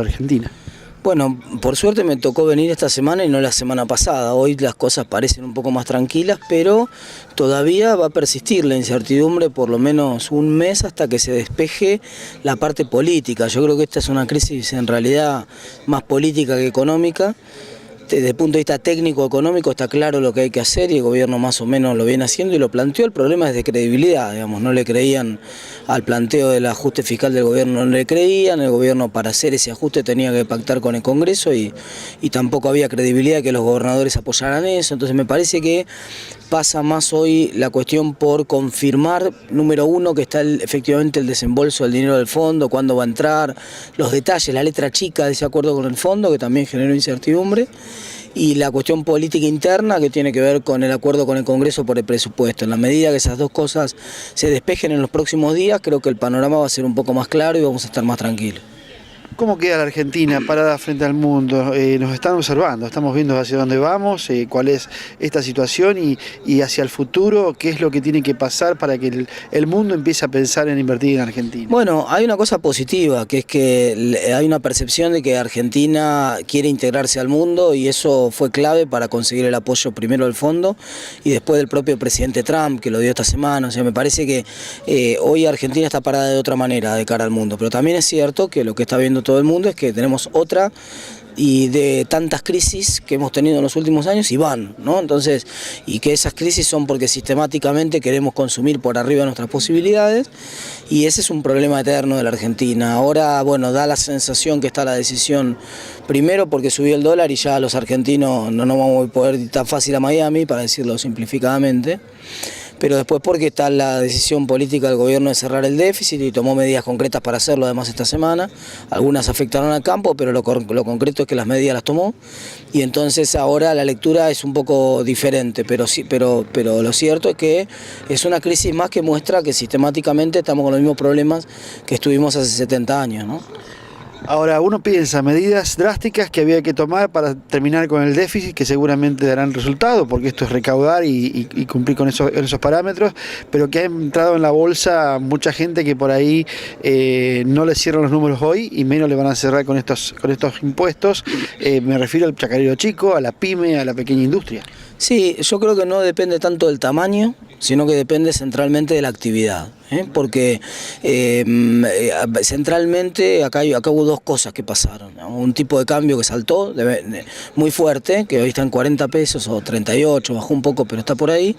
Argentina. Bueno, por suerte me tocó venir esta semana y no la semana pasada. Hoy las cosas parecen un poco más tranquilas, pero todavía va a persistir la incertidumbre por lo menos un mes hasta que se despeje la parte política. Yo creo que esta es una crisis en realidad más política que económica. Desde el punto de vista técnico-económico está claro lo que hay que hacer y el gobierno más o menos lo viene haciendo y lo planteó. El problema es de credibilidad, digamos, no le creían al planteo del ajuste fiscal del gobierno, no le creían, el gobierno para hacer ese ajuste tenía que pactar con el Congreso y tampoco había credibilidad de que los gobernadores apoyaran eso. Entonces me parece que pasa más hoy la cuestión por confirmar, número uno, que está efectivamente el desembolso del dinero del fondo, cuándo va a entrar, los detalles, la letra chica de ese acuerdo con el fondo, que también generó incertidumbre, y la cuestión política interna que tiene que ver con el acuerdo con el Congreso por el presupuesto. En la medida que esas dos cosas se despejen en los próximos días, creo que el panorama va a ser un poco más claro y vamos a estar más tranquilos. ¿Cómo queda la Argentina parada frente al mundo? Nos están observando, estamos viendo hacia dónde vamos, cuál es esta situación y hacia el futuro, qué es lo que tiene que pasar para que el mundo empiece a pensar en invertir en Argentina. Bueno, hay una cosa positiva, que es que hay una percepción de que Argentina quiere integrarse al mundo y eso fue clave para conseguir el apoyo primero del fondo y después del propio presidente Trump, que lo dio esta semana. O sea, me parece que hoy Argentina está parada de otra manera de cara al mundo, pero también es cierto que lo que está viendo todo el mundo es que tenemos otra y de tantas crisis que hemos tenido en los últimos años y van, ¿no? Entonces, y que esas crisis son porque sistemáticamente queremos consumir por arriba de nuestras posibilidades y ese es un problema eterno de la Argentina. Ahora, bueno, da la sensación que está la decisión, primero porque subió el dólar y ya los argentinos no vamos a poder ir tan fácil a Miami, para decirlo simplificadamente, pero después porque está la decisión política del gobierno de cerrar el déficit y tomó medidas concretas para hacerlo además esta semana. Algunas afectaron al campo, pero lo concreto es que las medidas las tomó y entonces ahora la lectura es un poco diferente, pero lo cierto es que es una crisis más que muestra que sistemáticamente estamos con los mismos problemas que estuvimos hace 70 años, ¿no? Ahora, uno piensa medidas drásticas que había que tomar para terminar con el déficit, que seguramente darán resultado, porque esto es recaudar y cumplir con esos parámetros, pero que ha entrado en la bolsa mucha gente que por ahí no le cierran los números hoy y menos le van a cerrar con estos impuestos. Me refiero al chacarero chico, a la pyme, a la pequeña industria. Sí, yo creo que no depende tanto del tamaño, sino que depende centralmente de la actividad. Porque centralmente acá hubo dos cosas que pasaron, ¿no? Un tipo de cambio que saltó muy fuerte, que hoy está en 40 pesos o 38, bajó un poco pero está por ahí,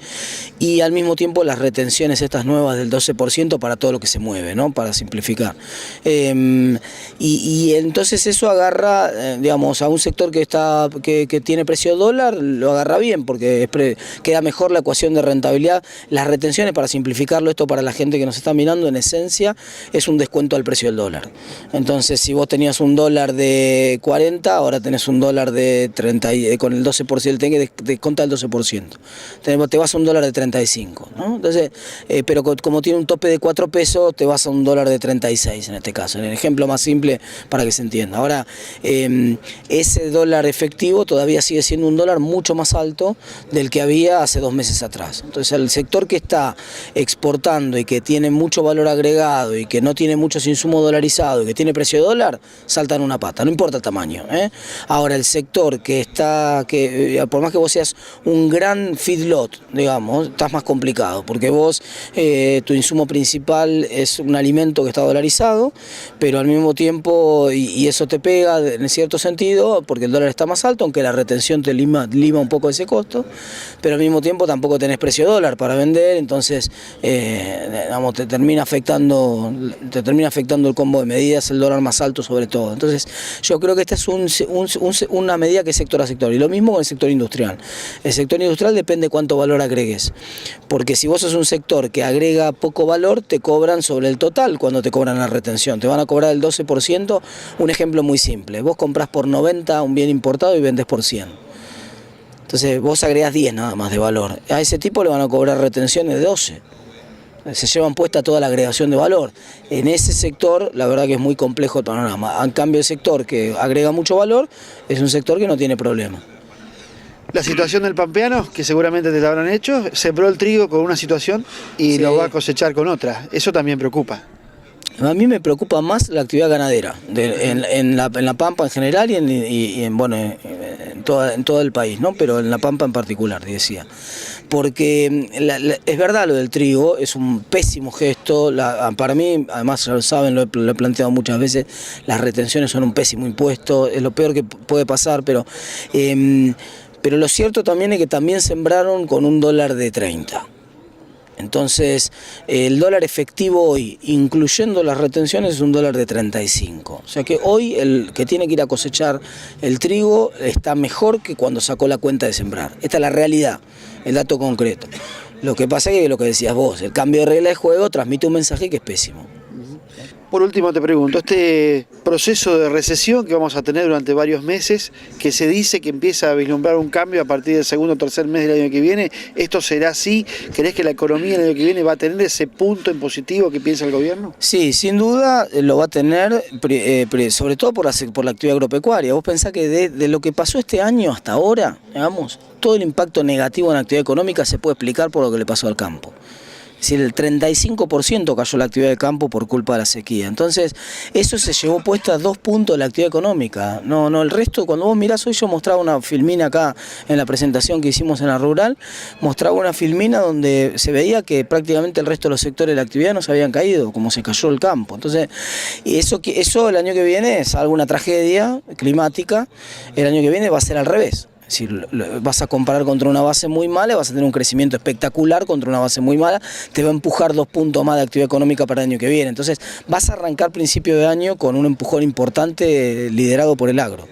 y al mismo tiempo las retenciones estas nuevas del 12% para todo lo que se mueve, ¿no? Para simplificar. Y entonces eso agarra, digamos, a un sector que tiene precio dólar, lo agarra bien porque queda mejor la ecuación de rentabilidad. Las retenciones, para simplificarlo esto para la gente que nos está mirando, en esencia es un descuento al precio del dólar. Entonces, si vos tenías un dólar de 40, ahora tenés un dólar de 30, con el 12%, tenés que descontar el 12%. Te vas a un dólar de 35, ¿no? Entonces, pero como tiene un tope de 4 pesos, te vas a un dólar de 36 en este caso, en el ejemplo más simple para que se entienda. Ahora, ese dólar efectivo todavía sigue siendo un dólar mucho más alto del que había hace 2 meses atrás. Entonces, el sector que está exportando y que tiene mucho valor agregado y que no tiene muchos insumos dolarizados y que tiene precio de dólar, salta en una pata, no importa el tamaño, ¿eh? Ahora, el sector que por más que vos seas un gran feedlot, digamos, estás más complicado, porque vos, tu insumo principal es un alimento que está dolarizado, pero al mismo tiempo, y eso te pega en cierto sentido, porque el dólar está más alto, aunque la retención te lima un poco ese costo, pero al mismo tiempo tampoco tenés precio dólar para vender, entonces digamos, te termina afectando el combo de medidas, el dólar más alto sobre todo. Entonces yo creo que esta es una medida que es sector a sector, y lo mismo con el sector industrial. El sector industrial depende cuánto valor agregues, porque si vos sos un sector que agrega poco valor, te cobran sobre el total cuando te cobran la retención, te van a cobrar el 12%. Un ejemplo muy simple: vos comprás por 90 un bien importado y vendés por 100. Entonces vos agregás 10 nada más de valor. A ese tipo le van a cobrar retenciones de 12. Se llevan puesta toda la agregación de valor. En ese sector, la verdad que es muy complejo el panorama. En cambio, el sector que agrega mucho valor es un sector que no tiene problema. La situación del pampeano, que seguramente te la habrán hecho, sembró el trigo con una situación y sí, lo va a cosechar con otra. Eso también preocupa. A mí me preocupa más la actividad ganadera en la Pampa en general y en todo el país, ¿no? Pero en la Pampa en particular, decía. Porque es verdad lo del trigo, es un pésimo gesto. Para mí, además ya lo saben, lo he planteado muchas veces, las retenciones son un pésimo impuesto, es lo peor que puede pasar, pero lo cierto también es que también sembraron con un dólar de 30. Entonces, el dólar efectivo hoy, incluyendo las retenciones, es un dólar de 35. O sea que hoy el que tiene que ir a cosechar el trigo está mejor que cuando sacó la cuenta de sembrar. Esta es la realidad, el dato concreto. Lo que pasa es que lo que decías vos, el cambio de regla de juego transmite un mensaje que es pésimo. Por último te pregunto, este proceso de recesión que vamos a tener durante varios meses, que se dice que empieza a vislumbrar un cambio a partir del segundo o tercer mes del año que viene, ¿esto será así? ¿Crees que la economía el año que viene va a tener ese punto en positivo que piensa el gobierno? Sí, sin duda lo va a tener, sobre todo por la actividad agropecuaria. Vos pensás que de lo que pasó este año hasta ahora, digamos, todo el impacto negativo en la actividad económica se puede explicar por lo que le pasó al campo. Es decir, el 35% cayó la actividad de campo por culpa de la sequía. Entonces, eso se llevó puesta a 2 puntos de la actividad económica. No, el resto, cuando vos mirás, hoy yo mostraba una filmina acá en la presentación que hicimos en la rural, mostraba una filmina donde se veía que prácticamente el resto de los sectores de la actividad no se habían caído, como se cayó el campo. Entonces, eso el año que viene es alguna tragedia climática, el año que viene va a ser al revés. Es decir, vas a comparar contra una base muy mala y vas a tener un crecimiento espectacular contra una base muy mala, te va a empujar 2 puntos más de actividad económica para el año que viene. Entonces vas a arrancar principio de año con un empujón importante liderado por el agro.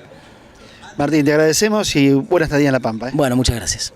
Martín, te agradecemos y buena estadía en La Pampa. Bueno, muchas gracias.